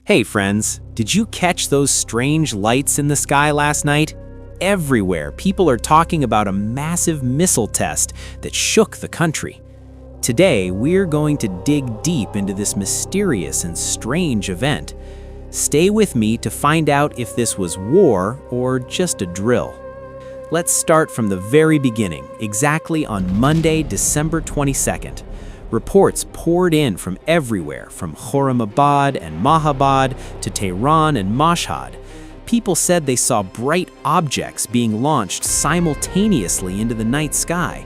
Hey friends, did you catch those strange lights in the sky last night? Everywhere, people are talking about a massive missile test that shook the country. Today, we're going to dig deep into this mysterious and strange event. Stay with me to find out if this was war or just a drill. Let's start from the very beginning, exactly on Monday, December 22nd. Reports poured in from everywhere, from Khorramabad and Mahabad to Tehran and Mashhad. People said they saw bright objects being launched simultaneously into the night sky.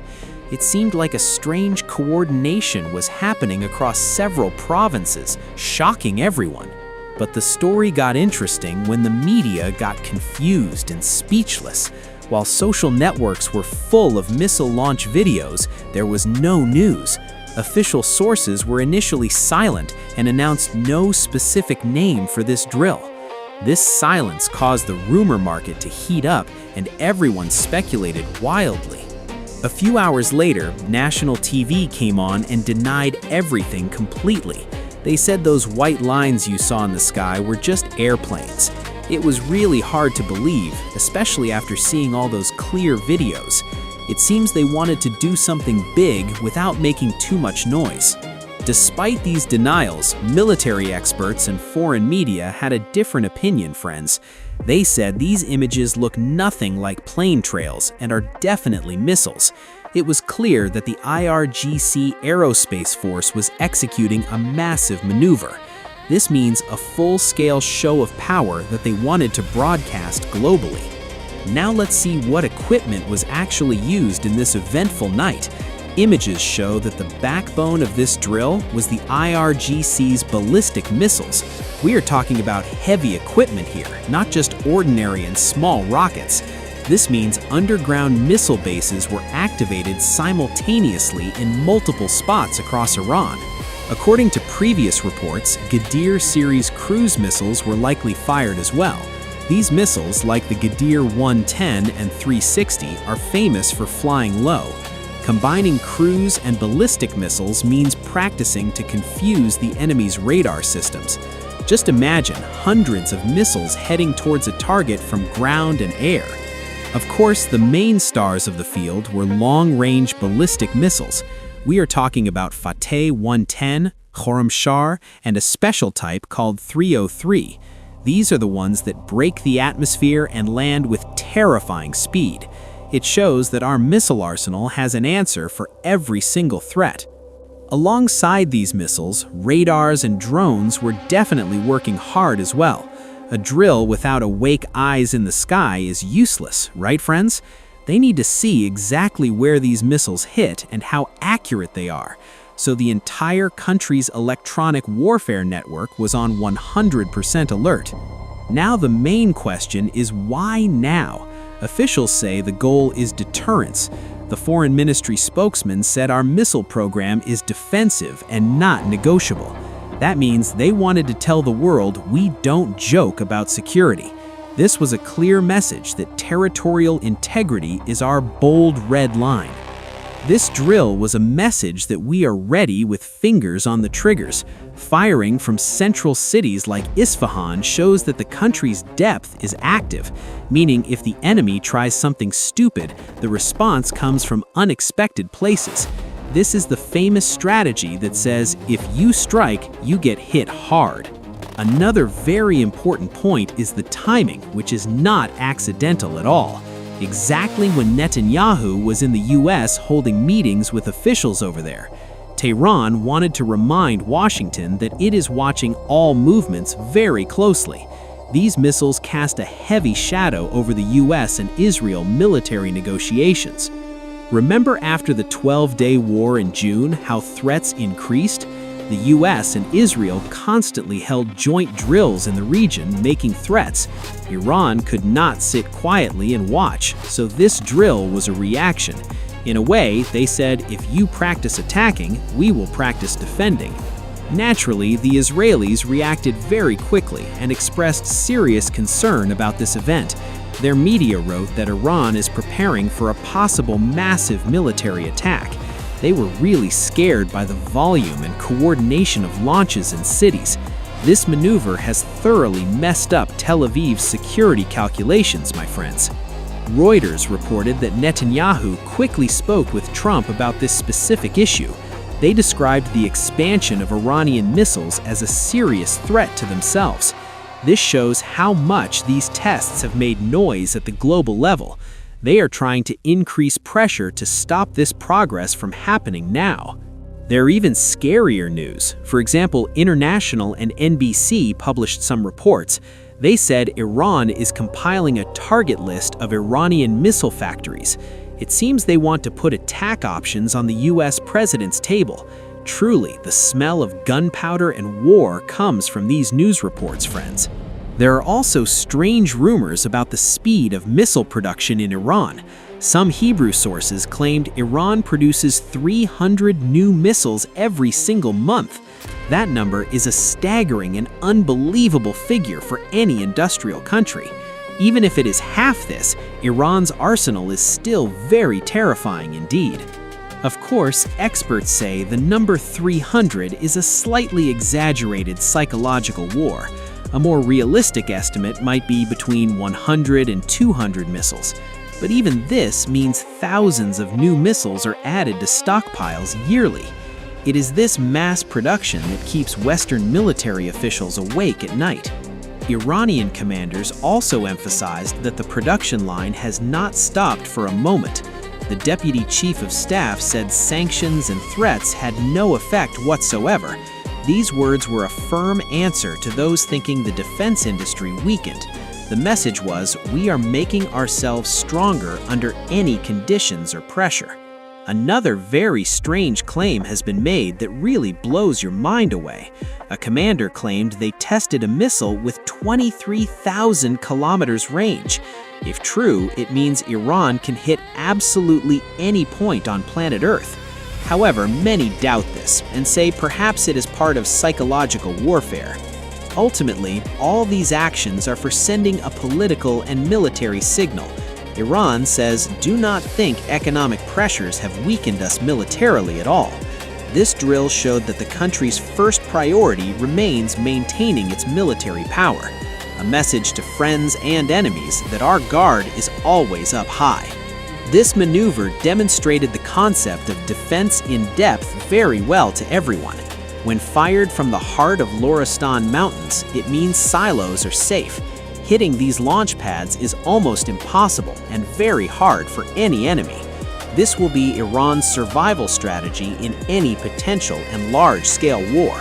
It seemed like a strange coordination was happening across several provinces, shocking everyone. But the story got interesting when the media got confused and speechless. While social networks were full of missile launch videos, there was no news. Official sources were initially silent and announced no specific name for this drill. This silence caused the rumor market to heat up, and everyone speculated wildly. A few hours later, national TV came on and denied everything completely. They said those white lines you saw in the sky were just airplanes. It was really hard to believe, especially after seeing all those clear videos. It seems they wanted to do something big without making too much noise. Despite these denials, military experts and foreign media had a different opinion, friends. They said these images look nothing like plane trails and are definitely missiles. It was clear that the IRGC Aerospace Force was executing a massive maneuver. This means a full-scale show of power that they wanted to broadcast globally. Now let's see what equipment was actually used in this eventful night. Images show that the backbone of this drill was the IRGC's ballistic missiles. We are talking about heavy equipment here, not just ordinary and small rockets. This means underground missile bases were activated simultaneously in multiple spots across Iran. According to previous reports, Ghadir series cruise missiles were likely fired as well. These missiles, like the Ghadir 110 and 360, are famous for flying low. Combining cruise and ballistic missiles means practicing to confuse the enemy's radar systems. Just imagine hundreds of missiles heading towards a target from ground and air. Of course, the main stars of the field were long-range ballistic missiles. We are talking about Fateh 110, Khorramshahr, and a special type called 303. These are the ones that break the atmosphere and land with terrifying speed. It shows that our missile arsenal has an answer for every single threat. Alongside these missiles, radars and drones were definitely working hard as well. A drill without awake eyes in the sky is useless, right friends? They need to see exactly where these missiles hit and how accurate they are. So the entire country's electronic warfare network was on 100% alert. Now the main question is why now? Officials say the goal is deterrence. The Foreign Ministry spokesman said our missile program is defensive and not negotiable. That means they wanted to tell the world we don't joke about security. This was a clear message that territorial integrity is our bold red line. This drill was a message that we are ready with fingers on the triggers. Firing from central cities like Isfahan shows that the country's depth is active, meaning if the enemy tries something stupid, the response comes from unexpected places. This is the famous strategy that says, if you strike, you get hit hard. Another very important point is the timing, which is not accidental at all. Exactly when Netanyahu was in the US holding meetings with officials over there. Tehran wanted to remind Washington that it is watching all movements very closely. These missiles cast a heavy shadow over the US and Israel military negotiations. Remember after the 12-day war in June, how threats increased? The US and Israel constantly held joint drills in the region, making threats. Iran could not sit quietly and watch, so this drill was a reaction. In a way, they said, if you practice attacking, we will practice defending. Naturally, the Israelis reacted very quickly and expressed serious concern about this event. Their media wrote that Iran is preparing for a possible massive military attack. They were really scared by the volume and coordination of launches in cities. This maneuver has thoroughly messed up Tel Aviv's security calculations, my friends. Reuters reported that Netanyahu quickly spoke with Trump about this specific issue. They described the expansion of Iranian missiles as a serious threat to themselves. This shows how much these tests have made noise at the global level. They are trying to increase pressure to stop this progress from happening now. There are even scarier news. For example, International and NBC published some reports. They said Iran is compiling a target list of Iranian missile factories. It seems they want to put attack options on the US president's table. Truly, the smell of gunpowder and war comes from these news reports, friends. There are also strange rumors about the speed of missile production in Iran. Some Hebrew sources claimed Iran produces 300 new missiles every single month. That number is a staggering and unbelievable figure for any industrial country. Even if it is half this, Iran's arsenal is still very terrifying indeed. Of course, experts say the number 300 is a slightly exaggerated psychological war. A more realistic estimate might be between 100 and 200 missiles. But even this means thousands of new missiles are added to stockpiles yearly. It is this mass production that keeps Western military officials awake at night. Iranian commanders also emphasized that the production line has not stopped for a moment. The deputy chief of staff said sanctions and threats had no effect whatsoever. These words were a firm answer to those thinking the defense industry weakened. The message was, we are making ourselves stronger under any conditions or pressure. Another very strange claim has been made that really blows your mind away. A commander claimed they tested a missile with 23,000 kilometers range. If true, it means Iran can hit absolutely any point on planet Earth. However, many doubt this and say perhaps it is part of psychological warfare. Ultimately, all these actions are for sending a political and military signal. Iran says, do not think economic pressures have weakened us militarily at all. This drill showed that the country's first priority remains maintaining its military power. A message to friends and enemies that our guard is always up high. This maneuver demonstrated the concept of defense in depth very well to everyone. When fired from the heart of Loristan Mountains, it means silos are safe. Hitting these launch pads is almost impossible and very hard for any enemy. This will be Iran's survival strategy in any potential and large-scale war.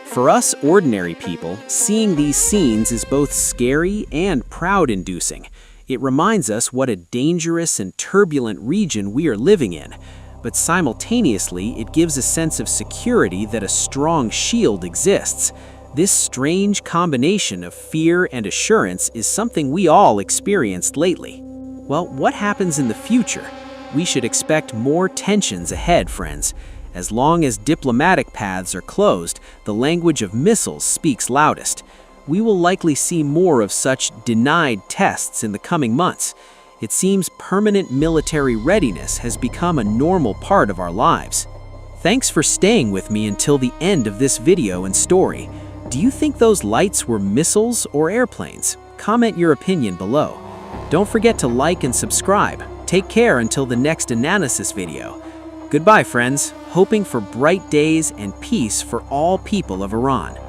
For us ordinary people, seeing these scenes is both scary and proud-inducing. It reminds us what a dangerous and turbulent region we are living in. But simultaneously, it gives a sense of security that a strong shield exists. This strange combination of fear and assurance is something we all experienced lately. Well, what happens in the future? We should expect more tensions ahead, friends. As long as diplomatic paths are closed, the language of missiles speaks loudest. We will likely see more of such denied tests in the coming months. It seems permanent military readiness has become a normal part of our lives. Thanks for staying with me until the end of this video and story. Do you think those lights were missiles or airplanes? Comment your opinion below. Don't forget to like and subscribe. Take care until the next analysis video. Goodbye, friends, hoping for bright days and peace for all people of Iran.